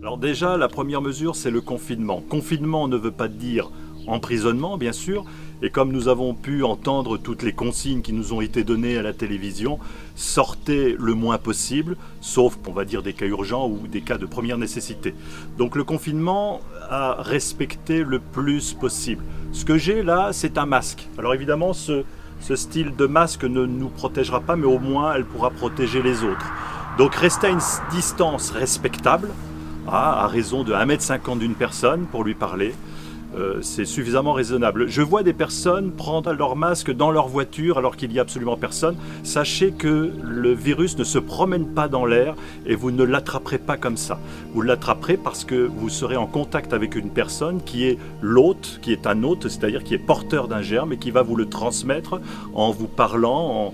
Alors déjà, la première mesure, c'est le confinement. Confinement ne veut pas dire emprisonnement, bien sûr, et comme nous avons pu entendre toutes les consignes qui nous ont été données à la télévision, sortez le moins possible, sauf, on va dire, des cas urgents ou des cas de première nécessité. Donc le confinement à respecter le plus possible. Ce que j'ai là, c'est un masque. Alors évidemment, ce style de masque ne nous protégera pas, mais au moins elle pourra protéger les autres. Donc restez à une distance respectable, à raison de 1,50 m d'une personne pour lui parler. C'est suffisamment raisonnable. Je vois des personnes prendre leur masque dans leur voiture alors qu'il n'y a absolument personne. Sachez que le virus ne se promène pas dans l'air et vous ne l'attraperez pas comme ça. Vous l'attraperez parce que vous serez en contact avec une personne qui est l'hôte, qui est un hôte, c'est-à-dire qui est porteur d'un germe et qui va vous le transmettre en vous parlant,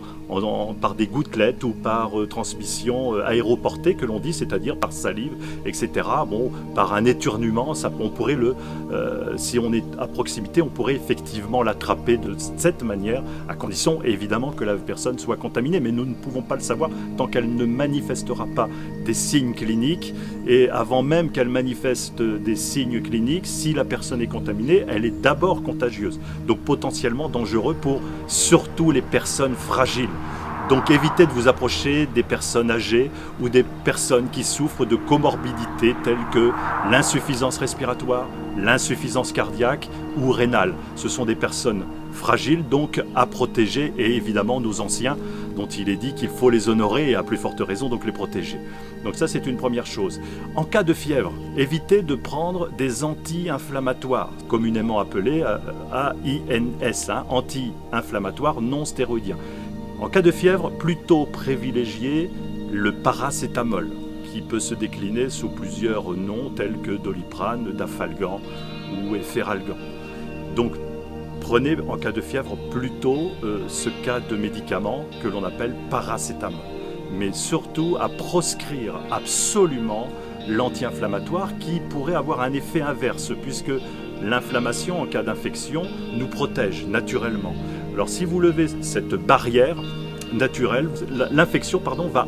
par des gouttelettes ou par transmission aéroportée que l'on dit, c'est-à-dire par salive, etc. Bon, par un éternuement, on pourrait si on est à proximité, on pourrait effectivement l'attraper de cette manière, à condition évidemment que la personne soit contaminée, mais nous ne pouvons pas le savoir tant qu'elle ne manifestera pas des signes cliniques, et avant même qu'elle manifeste des signes cliniques, si la personne est contaminée, elle est d'abord contagieuse, donc potentiellement dangereux pour surtout les personnes fragiles. Donc évitez de vous approcher des personnes âgées ou des personnes qui souffrent de comorbidités telles que l'insuffisance respiratoire, l'insuffisance cardiaque ou rénale. Ce sont des personnes fragiles, donc à protéger, et évidemment nos anciens, dont il est dit qu'il faut les honorer et à plus forte raison donc les protéger. Donc ça, c'est une première chose. En cas de fièvre, évitez de prendre des anti-inflammatoires, communément appelés AINS, anti-inflammatoires non stéroïdiens. En cas de fièvre, plutôt privilégier le paracétamol, qui peut se décliner sous plusieurs noms tels que Doliprane, Dafalgan ou Efferalgan. Donc prenez en cas de fièvre plutôt ce cas de médicament que l'on appelle paracétamol. Mais surtout à proscrire absolument l'anti-inflammatoire qui pourrait avoir un effet inverse, puisque l'inflammation en cas d'infection nous protège naturellement. Alors si vous levez cette barrière naturelle, l'infection va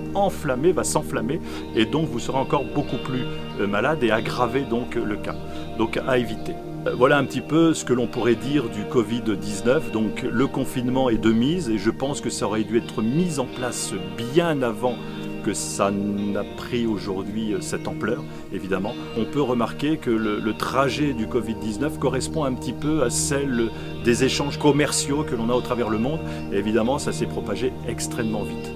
s'enflammer et donc vous serez encore beaucoup plus malade et aggraver donc le cas. Donc à éviter. Voilà un petit peu ce que l'on pourrait dire du Covid-19. Donc le confinement est de mise et je pense que ça aurait dû être mis en place bien avant que ça n'a pris aujourd'hui cette ampleur, évidemment. On peut remarquer que le trajet du Covid-19 correspond un petit peu à celle des échanges commerciaux que l'on a au travers le monde. Et évidemment, ça s'est propagé extrêmement vite.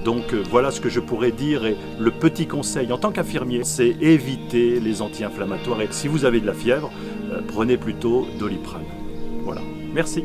Donc voilà ce que je pourrais dire. Et le petit conseil en tant qu'infirmier, c'est éviter les anti-inflammatoires. Et si vous avez de la fièvre, prenez plutôt Doliprane. Voilà. Merci.